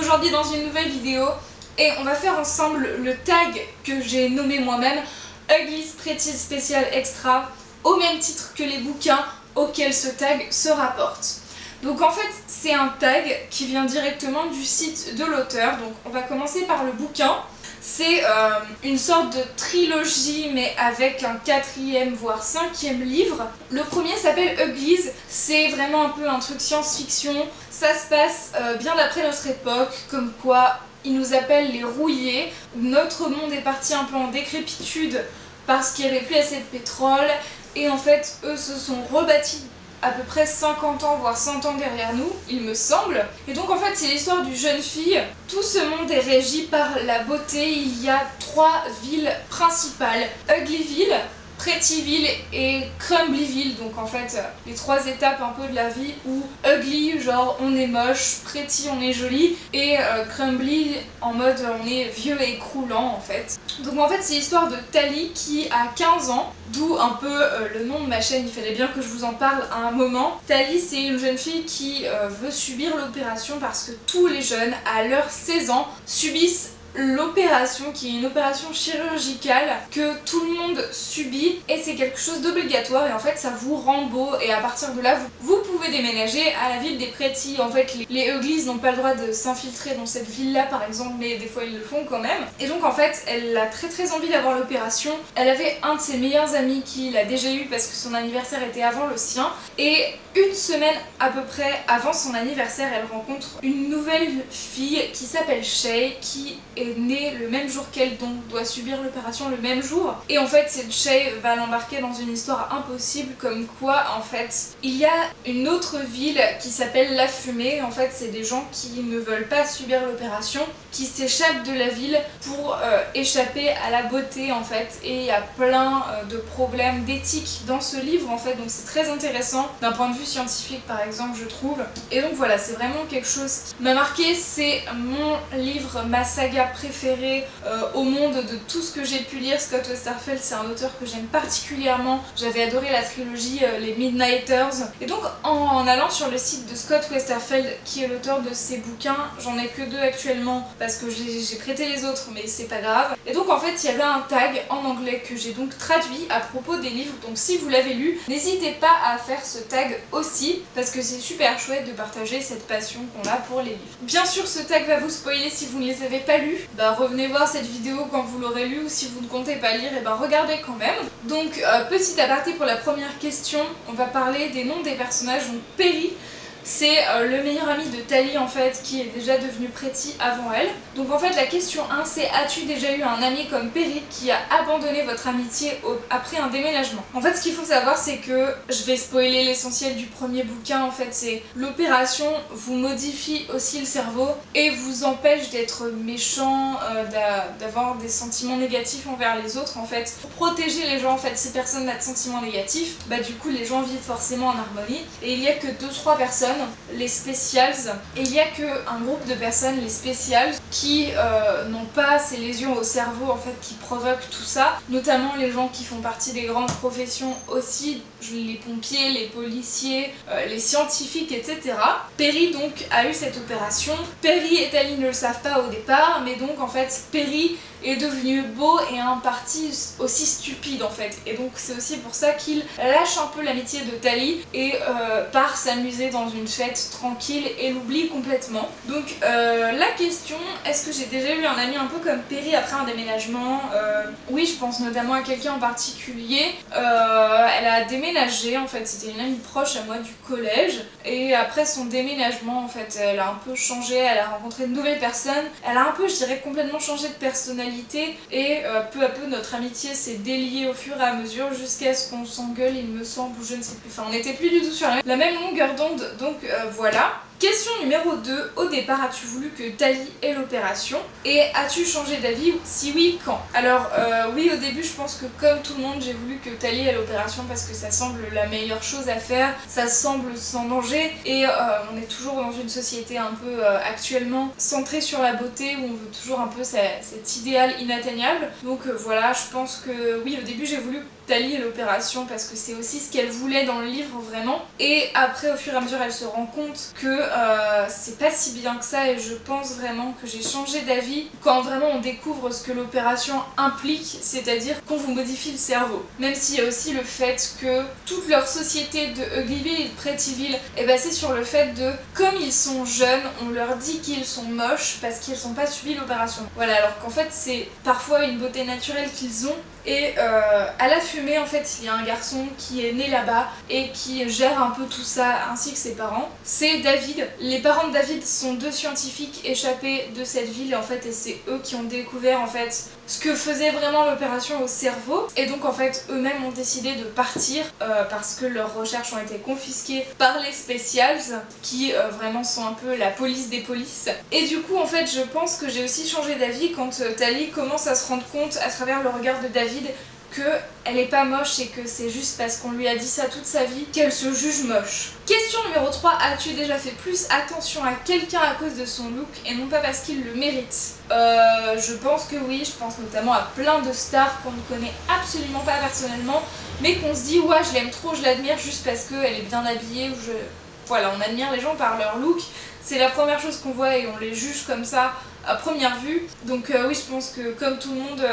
aujourd'hui dans une nouvelle vidéo et on va faire ensemble le tag que j'ai nommé moi-même Ugly's Pretty Special Extra, au même titre que les bouquins auxquels ce tag se rapporte. Donc en fait c'est un tag qui vient directement du site de l'auteur, donc on va commencer par le bouquin. C'est une sorte de trilogie mais avec un 4e voire 5e livre. Le premier s'appelle Ugly's, c'est vraiment un peu un truc science-fiction. Ça se passe bien d'après notre époque, comme quoi ils nous appellent les rouillés. Notre monde est parti un peu en décrépitude parce qu'il n'y avait plus assez de pétrole et en fait eux se sont rebâtis à peu près 50 ans voire 100 ans derrière nous, il me semble. Et donc en fait c'est l'histoire d'une jeune fille. Tout ce monde est régi par la beauté. Il y a 3 villes principales: Uglyville, Prettyville et Crumblyville. Donc en fait les 3 étapes un peu de la vie où Ugly genre on est moche, Pretty on est joli et Crumbly en mode on est vieux et croulant en fait. Donc en fait c'est l'histoire de Tally qui a 15 ans, d'où un peu le nom de ma chaîne, il fallait bien que je vous en parle à un moment. Tally c'est une jeune fille qui veut subir l'opération parce que tous les jeunes à leurs 16 ans subissent l'opération, qui est une opération chirurgicale que tout le monde subit et c'est quelque chose d'obligatoire et en fait ça vous rend beau et à partir de là vous pouvez déménager à la ville des Pretty. En fait les Uglies n'ont pas le droit de s'infiltrer dans cette ville là par exemple, mais des fois ils le font quand même. Et donc en fait elle a très envie d'avoir l'opération. Elle avait un de ses meilleurs amis qui l'a déjà eu parce que son anniversaire était avant le sien et une semaine à peu près avant son anniversaire elle rencontre une nouvelle fille qui s'appelle Shay, qui est née le même jour qu'elle, donc doit subir l'opération le même jour. Et en fait cette Shay va l'embarquer dans une histoire impossible, comme quoi en fait il y a une autre ville qui s'appelle La Fumée. En fait c'est des gens qui ne veulent pas subir l'opération, qui s'échappent de la ville pour échapper à la beauté en fait. Et il y a plein de problèmes d'éthique dans ce livre en fait, donc c'est très intéressant d'un point de vue scientifique par exemple je trouve. Et donc voilà, c'est vraiment quelque chose qui m'a marqué. C'est mon livre, ma saga préférée au monde de tout ce que j'ai pu lire. Scott Westerfeld c'est un auteur que j'aime particulièrement. J'avais adoré la trilogie les Midnighters. Et donc en allant sur le site de Scott Westerfeld qui est l'auteur de ces bouquins, j'en ai que 2 actuellement parce que j'ai prêté les autres mais c'est pas grave. Et donc en fait il y avait un tag en anglais que j'ai donc traduit à propos des livres. Donc si vous l'avez lu, n'hésitez pas à faire ce tag aussi parce que c'est super chouette de partager cette passion qu'on a pour les livres. Bien sûr ce tag va vous spoiler si vous ne les avez pas lus. Bah revenez voir cette vidéo quand vous l'aurez lu, ou si vous ne comptez pas lire, et ben regardez quand même. Donc petit aparté pour la première question, on va parler des noms des personnages. Donc Perry, c'est le meilleur ami de Tally en fait, qui est déjà devenu Pretty avant elle. Donc en fait la question 1 c'est: as-tu déjà eu un ami comme Perry qui a abandonné votre amitié après un déménagement? En fait ce qu'il faut savoir c'est que, je vais spoiler l'essentiel du premier bouquin en fait, c'est l'opération vous modifie aussi le cerveau et vous empêche d'être méchant, d'avoir des sentiments négatifs envers les autres en fait. Pour protéger les gens en fait, si personne n'a de sentiments négatifs, bah du coup les gens vivent forcément en harmonie. Et il y a que 2-3 personnes, les Specials, et il y a qu'un groupe de personnes, les Specials, qui n'ont pas ces lésions au cerveau en fait qui provoquent tout ça, notamment les gens qui font partie des grandes professions aussi, les pompiers, les policiers, les scientifiques, etc. Perry donc a eu cette opération. Perry et Tally ne le savent pas au départ, mais donc en fait Perry est devenu beau et a un parti aussi stupide en fait, et donc c'est aussi pour ça qu'il lâche un peu l'amitié de Tally et part s'amuser dans une fête tranquille et l'oublie complètement. Donc la question, est-ce que j'ai déjà eu un ami un peu comme Perry après un déménagement? Oui, je pense notamment à quelqu'un en particulier. Elle a déménagé en fait, c'était une amie proche à moi du collège, et après son déménagement en fait elle a un peu changé, elle a rencontré de nouvelles personnes, elle a un peu je dirais complètement changé de personnalité et peu à peu notre amitié s'est déliée au fur et à mesure jusqu'à ce qu'on s'engueule il me semble, ou je ne sais plus, enfin on n'était plus du tout sur la même longueur d'onde, donc voilà. Question numéro 2, au départ as-tu voulu que Tally ait l'opération et as-tu changé d'avis? Si oui, quand? Alors oui, au début je pense que comme tout le monde j'ai voulu que Tally ait l'opération parce que ça semble la meilleure chose à faire, ça semble sans danger et on est toujours dans une société un peu actuellement centrée sur la beauté où on veut toujours un peu cet idéal inatteignable. Donc voilà, je pense que oui, au début j'ai voulu Tali et l'opération parce que c'est aussi ce qu'elle voulait dans le livre vraiment. Et après au fur et à mesure elle se rend compte que c'est pas si bien que ça et je pense vraiment que j'ai changé d'avis quand vraiment on découvre ce que l'opération implique, c'est-à-dire qu'on vous modifie le cerveau. Même s'il y a aussi le fait que toute leur société de Uglyville et de Prettyville, et ben c'est sur le fait de, comme ils sont jeunes, on leur dit qu'ils sont moches parce qu'ils n'ont pas subi l'opération. Voilà, alors qu'en fait c'est parfois une beauté naturelle qu'ils ont. Et à la fumée en fait il y a un garçon qui est né là-bas et qui gère un peu tout ça ainsi que ses parents. C'est David. Les parents de David sont deux scientifiques échappés de cette ville en fait et c'est eux qui ont découvert en fait ce que faisait vraiment l'opération au cerveau. Et donc en fait eux-mêmes ont décidé de partir parce que leurs recherches ont été confisquées par les Specials qui vraiment sont un peu la police des polices. Et du coup en fait je pense que j'ai aussi changé d'avis quand Tali commence à se rendre compte à travers le regard de David qu'elle est pas moche et que c'est juste parce qu'on lui a dit ça toute sa vie qu'elle se juge moche. Question numéro 3, as-tu déjà fait plus attention à quelqu'un à cause de son look et non pas parce qu'il le mérite? Je pense que oui, je pense notamment à plein de stars qu'on ne connaît absolument pas personnellement mais qu'on se dit ouais je l'aime trop, je l'admire juste parce qu'elle est bien habillée ou voilà, on admire les gens par leur look, c'est la première chose qu'on voit et on les juge comme ça à première vue. Donc oui, je pense que comme tout le monde,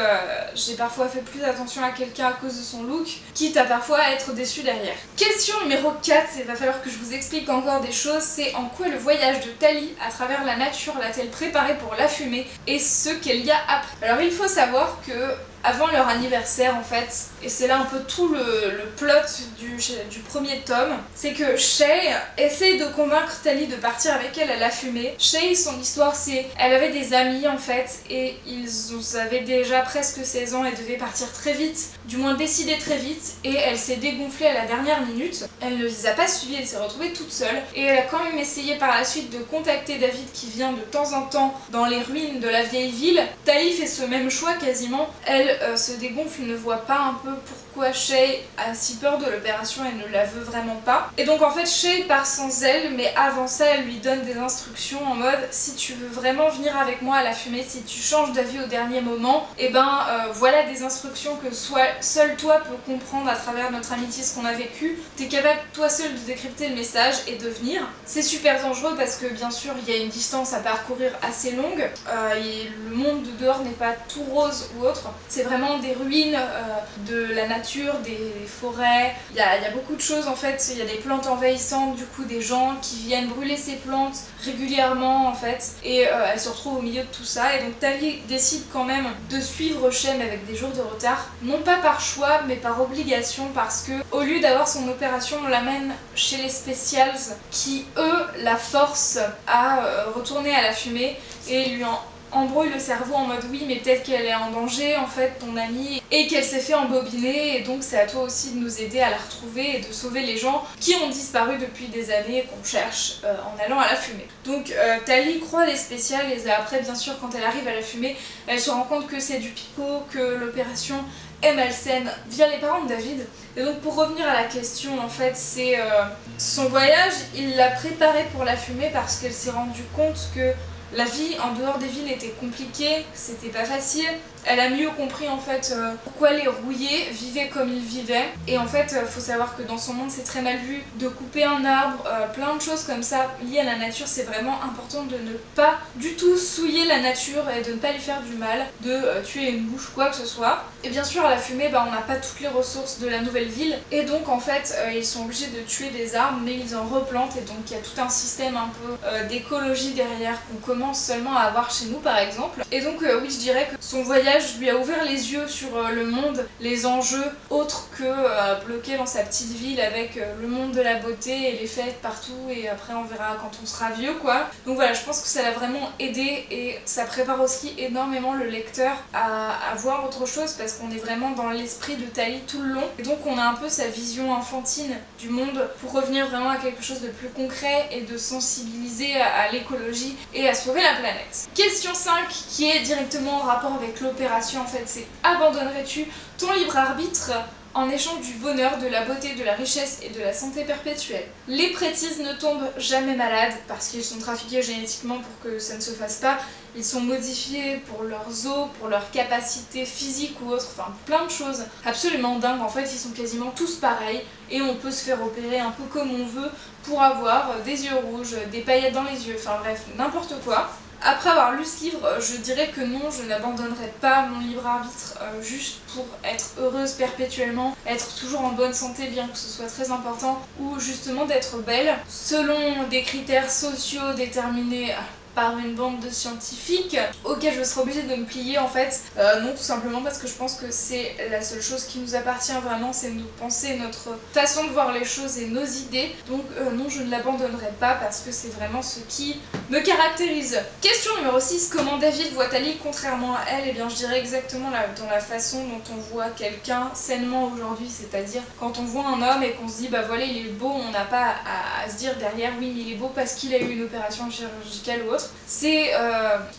j'ai parfois fait plus attention à quelqu'un à cause de son look, quitte à parfois être déçue derrière. Question numéro 4, il va falloir que je vous explique encore des choses, c'est en quoi le voyage de Tali à travers la nature l'a-t-elle préparée pour la fumée et ce qu'elle y a appris. Alors il faut savoir que avant leur anniversaire en fait, et c'est là un peu tout le plot du premier tome, c'est que Shay essaie de convaincre Tali de partir avec elle à la fumée. Shay, son histoire c'est, elle avait des amis en fait et ils avaient déjà presque 16 ans et devaient partir très vite, du moins décider très vite, et elle s'est dégonflée à la dernière minute. Elle ne les a pas suivis, elle s'est retrouvée toute seule et elle a quand même essayé par la suite de contacter David qui vient de temps en temps dans les ruines de la vieille ville. Tali fait ce même choix quasiment, elle se dégonfle, ne voit pas un peu pourquoi Shay a si peur de l'opération et ne la veut vraiment pas. Et donc en fait Shay part sans elle, mais avant ça elle lui donne des instructions en mode si tu veux vraiment venir avec moi à la fumée, si tu changes d'avis au dernier moment, et voilà des instructions que seul toi peux comprendre à travers notre amitié, ce qu'on a vécu. T'es capable toi seul de décrypter le message et de venir. C'est super dangereux parce que bien sûr il y a une distance à parcourir assez longue, et le monde de dehors n'est pas tout rose ou autre, c'est vraiment des ruines, de la nature, des forêts, il y a beaucoup de choses en fait, il y a des plantes envahissantes, du coup des gens qui viennent brûler ces plantes régulièrement en fait, et elle se retrouve au milieu de tout ça, et donc Tali décide quand même de suivre Shay mais avec des jours de retard, non pas par choix mais par obligation, parce que au lieu d'avoir son opération on l'amène chez les Specials qui eux la forcent à retourner à la fumée et lui embrouille le cerveau en mode oui mais peut-être qu'elle est en danger en fait ton amie et qu'elle s'est fait embobiner, et donc c'est à toi aussi de nous aider à la retrouver et de sauver les gens qui ont disparu depuis des années et qu'on cherche en allant à la fumée. Donc Tali croit les Specials et après bien sûr quand elle arrive à la fumée elle se rend compte que c'est du pipeau, que l'opération est malsaine via les parents de David. Et donc pour revenir à la question en fait c'est son voyage il l'a préparé pour la fumée parce qu'elle s'est rendue compte que la vie en dehors des villes était compliquée, c'était pas facile. Elle a mieux compris en fait pourquoi les rouillés vivaient comme ils vivaient. Et en fait, faut savoir que dans son monde c'est très mal vu de couper un arbre, plein de choses comme ça liées à la nature. C'est vraiment important de ne pas du tout souiller la nature et de ne pas lui faire du mal, de tuer une mouche, quoi que ce soit. Et bien sûr à la fumée, on n'a pas toutes les ressources de la nouvelle ville. Et donc en fait, ils sont obligés de tuer des arbres, mais ils en replantent. Et donc il y a tout un système un peu d'écologie derrière qu'on commence seulement à avoir chez nous par exemple. Et donc oui, je dirais que son voyage lui a ouvert les yeux sur le monde, les enjeux autres que bloqué dans sa petite ville avec le monde de la beauté et les fêtes partout, et après on verra quand on sera vieux quoi. Donc voilà, je pense que ça l'a vraiment aidé et ça prépare aussi énormément le lecteur à voir autre chose parce qu'on est vraiment dans l'esprit de Tali tout le long, et donc on a un peu sa vision enfantine du monde pour revenir vraiment à quelque chose de plus concret et de sensibiliser à l'écologie et à sauver la planète. Question 5 qui est directement en rapport avec l'opération en fait, c'est abandonnerais-tu ton libre arbitre en échange du bonheur, de la beauté, de la richesse et de la santé perpétuelle. Les Prétis ne tombent jamais malades parce qu'ils sont trafiqués génétiquement pour que ça ne se fasse pas. Ils sont modifiés pour leurs os, pour leurs capacités physiques ou autres, enfin plein de choses absolument dingues. En fait, ils sont quasiment tous pareils et on peut se faire opérer un peu comme on veut pour avoir des yeux rouges, des paillettes dans les yeux, enfin bref, n'importe quoi. Après avoir lu ce livre, je dirais que non, je n'abandonnerai pas mon libre arbitre juste pour être heureuse perpétuellement, être toujours en bonne santé bien que ce soit très important, ou justement d'être belle, selon des critères sociaux déterminés par une bande de scientifiques auxquels je serais obligée de me plier en fait. Non, tout simplement parce que je pense que c'est la seule chose qui nous appartient vraiment, c'est nos pensées, notre façon de voir les choses et nos idées. Donc non, je ne l'abandonnerai pas parce que c'est vraiment ce qui me caractérise. Question numéro 6, comment David voit Tali contrairement à elle? Eh bien je dirais exactement dans la façon dont on voit quelqu'un sainement aujourd'hui, c'est-à-dire quand on voit un homme et qu'on se dit bah voilà il est beau, on n'a pas à se dire derrière oui il est beau parce qu'il a eu une opération chirurgicale ou autre. C'est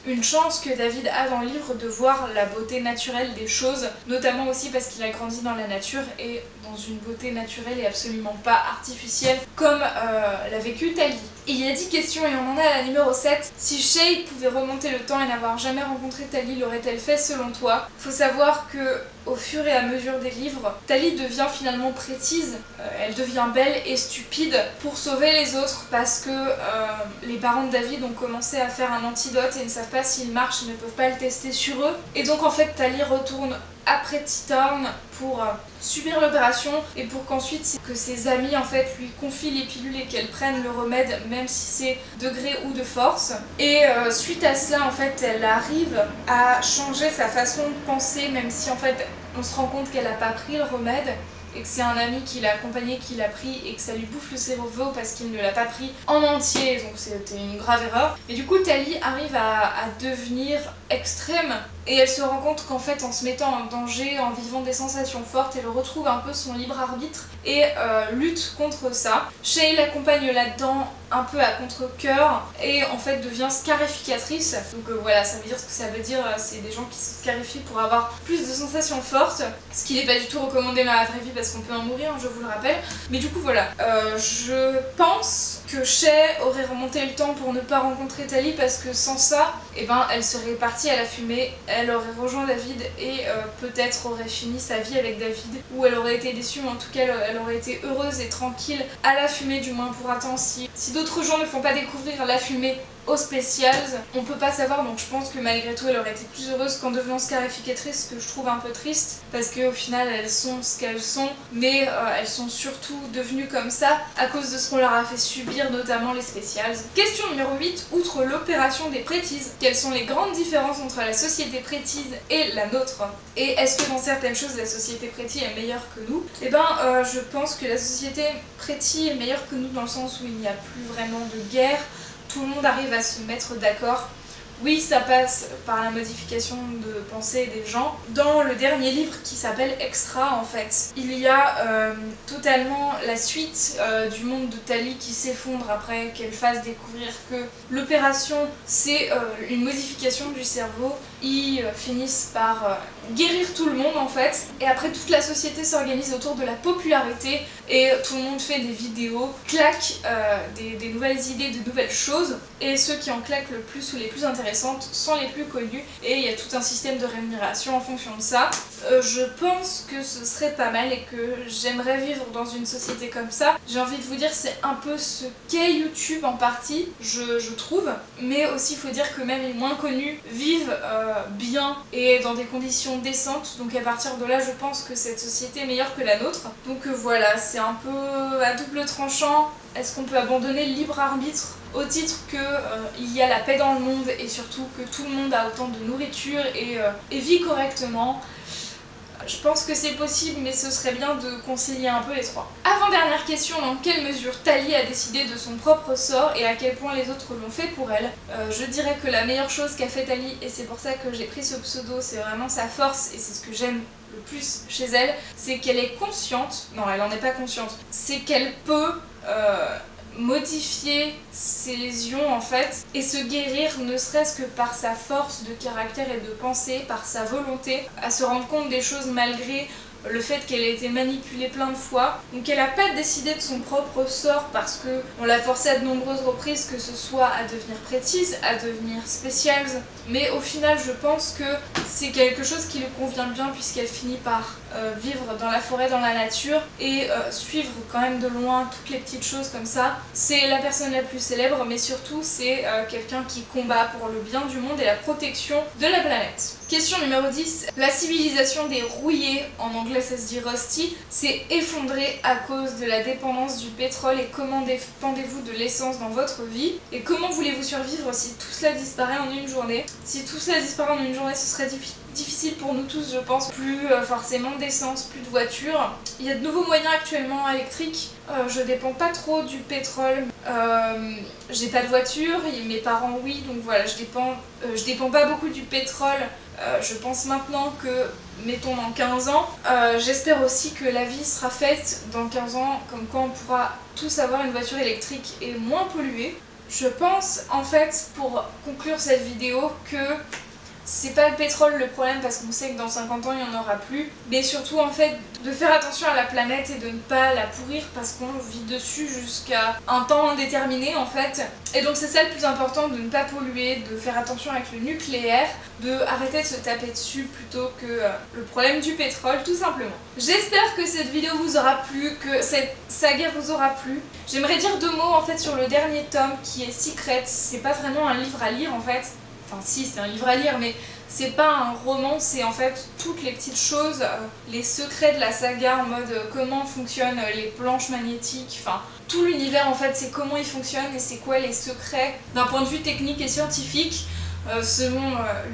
une chance que David a dans le livre de voir la beauté naturelle des choses, notamment aussi parce qu'il a grandi dans la nature et dans une beauté naturelle et absolument pas artificielle comme l'a vécu Tali. Il y a 10 questions et on en est à la numéro 7. Si Shay pouvait remonter le temps et n'avoir jamais rencontré Tali, l'aurait-elle fait selon toi? Faut savoir que au fur et à mesure des livres, Tali devient finalement prétise, elle devient belle et stupide pour sauver les autres parce que les parents de David ont commencé à faire un antidote et ne savent pas s'il marche, ils ne peuvent pas le tester sur eux. Et donc en fait Tali retourne après T-Town pour subir l'opération et pour qu'ensuite que ses amis en fait lui confient les pilules et qu'elle prenne le remède même si c'est de gré ou de force. Et suite à cela en fait elle arrive à changer sa façon de penser même si en fait on se rend compte qu'elle n'a pas pris le remède et que c'est un ami qui l'a accompagné qui l'a pris et que ça lui bouffe le cerveau parce qu'il ne l'a pas pris en entier, donc c'était une grave erreur. Et du coup Tali arrive à devenir extrême et elle se rend compte qu'en fait en se mettant en danger, en vivant des sensations fortes, elle retrouve un peu son libre arbitre et lutte contre ça. Shay l'accompagne là-dedans un peu à contre-cœur et en fait devient scarificatrice. Donc voilà, ça veut dire ce que ça veut dire, c'est des gens qui se scarifient pour avoir plus de sensations fortes, ce qui n'est pas du tout recommandé dans la vraie vie parce qu'on peut en mourir, je vous le rappelle. Mais du coup voilà, je pense que Shay aurait remonté le temps pour ne pas rencontrer Tali parce que sans ça, eh ben, elle serait partie à la fumée, elle aurait rejoint David et peut-être aurait fini sa vie avec David, ou elle aurait été déçue, mais en tout cas elle aurait été heureuse et tranquille à la fumée, du moins pour un temps. Si d'autres gens ne font pas découvrir la fumée aux spécials, on peut pas savoir, donc je pense que malgré tout elle aurait été plus heureuse qu'en devenant scarificatrice, ce que je trouve un peu triste parce qu'au final elles sont ce qu'elles sont, mais elles sont surtout devenues comme ça à cause de ce qu'on leur a fait subir, notamment les spécials. Question numéro 8, outre l'opération des Prétis, quelles sont les grandes différences entre la société Prétise et la nôtre? Et est-ce que dans certaines choses la société Prétis est meilleure que nous? Eh ben je pense que la société Prétis est meilleure que nous dans le sens où il n'y a plus vraiment de guerre. Tout le monde arrive à se mettre d'accord. Oui, ça passe par la modification de pensée des gens. Dans le dernier livre qui s'appelle Extra, en fait, il y a totalement la suite du monde de Tali qui s'effondre après qu'elle fasse découvrir que l'opération, c'est une modification du cerveau. Ils finissent par guérir tout le monde en fait. Et après, toute la société s'organise autour de la popularité et tout le monde fait des vidéos, claque des nouvelles idées, de nouvelles choses. Et ceux qui en claquent le plus ou les plus intéressantes sont les plus connus. Et il y a tout un système de rémunération en fonction de ça. Je pense que ce serait pas mal et que j'aimerais vivre dans une société comme ça. J'ai envie de vous dire, c'est un peu ce qu'est YouTube en partie, je trouve. Mais aussi, il faut dire que même les moins connus vivent bien et dans des conditions décentes. Donc à partir de là, je pense que cette société est meilleure que la nôtre. Donc voilà, c'est un peu à double tranchant. Est-ce qu'on peut abandonner le libre arbitre au titre qu'il y a la paix dans le monde et surtout que tout le monde a autant de nourriture et vit correctement? Je pense que c'est possible, mais ce serait bien de concilier un peu les trois. Avant-dernière question, dans quelle mesure Tali a décidé de son propre sort et à quel point les autres l'ont fait pour elle? Je dirais que la meilleure chose qu'a fait Tali, et c'est pour ça que j'ai pris ce pseudo, c'est vraiment sa force et c'est ce que j'aime le plus chez elle, c'est qu'elle est consciente, non elle en est pas consciente, c'est qu'elle peut modifier ses lésions en fait et se guérir ne serait-ce que par sa force de caractère et de pensée, par sa volonté à se rendre compte des choses malgré le fait qu'elle ait été manipulée plein de fois. Donc elle n'a pas décidé de son propre sort parce qu'on l'a forcée à de nombreuses reprises, que ce soit à devenir Pretties, à devenir Specials. Mais au final je pense que c'est quelque chose qui lui convient bien puisqu'elle finit par vivre dans la forêt, dans la nature et suivre quand même de loin toutes les petites choses comme ça. C'est la personne la plus célèbre, mais surtout c'est quelqu'un qui combat pour le bien du monde et la protection de la planète. Question numéro 10. La civilisation des rouillés, en anglais ça se dit rusty, s'est effondrée à cause de la dépendance du pétrole. Et comment dépendez-vous de l'essence dans votre vie? Et comment voulez-vous survivre si tout cela disparaît en une journée? Si tout cela disparaît en une journée, ce serait difficile pour nous tous, je pense. Plus forcément d'essence, plus de voitures. Il y a de nouveaux moyens actuellement électriques. Je dépends pas trop du pétrole. J'ai pas de voiture, mes parents oui, donc voilà, je dépends pas beaucoup du pétrole. Je pense maintenant que, mettons dans 15 ans, j'espère aussi que la vie sera faite dans 15 ans, comme quoi on pourra tous avoir une voiture électrique et moins polluer. Je pense en fait, pour conclure cette vidéo, que c'est pas le pétrole le problème parce qu'on sait que dans 50 ans il n'y en aura plus, mais surtout en fait de faire attention à la planète et de ne pas la pourrir parce qu'on vit dessus jusqu'à un temps indéterminé en fait. Et donc c'est ça le plus important, de ne pas polluer, de faire attention avec le nucléaire, de arrêter de se taper dessus plutôt que le problème du pétrole tout simplement. J'espère que cette vidéo vous aura plu, que cette saga vous aura plu. J'aimerais dire 2 mots en fait sur le dernier tome qui est Secret. C'est pas vraiment un livre à lire en fait. Enfin si, c'est un livre à lire, mais c'est pas un roman, c'est en fait toutes les petites choses, les secrets de la saga en mode comment fonctionnent les planches magnétiques, enfin tout l'univers en fait, c'est comment il fonctionne et c'est quoi les secrets d'un point de vue technique et scientifique. Selon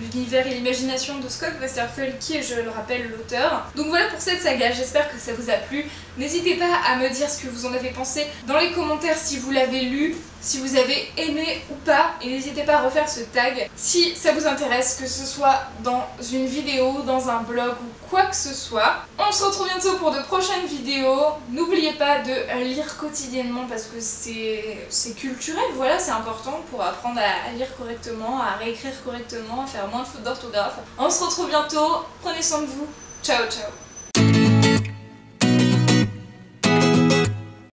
l'univers et l'imagination de Scott Westerfeld qui est, je le rappelle, l'auteur. Donc voilà pour cette saga, j'espère que ça vous a plu. N'hésitez pas à me dire ce que vous en avez pensé dans les commentaires si vous l'avez lu, si vous avez aimé ou pas, et n'hésitez pas à refaire ce tag si ça vous intéresse, que ce soit dans une vidéo, dans un blog ou quoi que ce soit. On se retrouve bientôt pour de prochaines vidéos. N'oubliez pas de lire quotidiennement parce que c'est culturel, voilà, c'est important pour apprendre à lire correctement, à réécrire correctement, à faire moins de fautes d'orthographe. On se retrouve bientôt, prenez soin de vous, ciao ciao.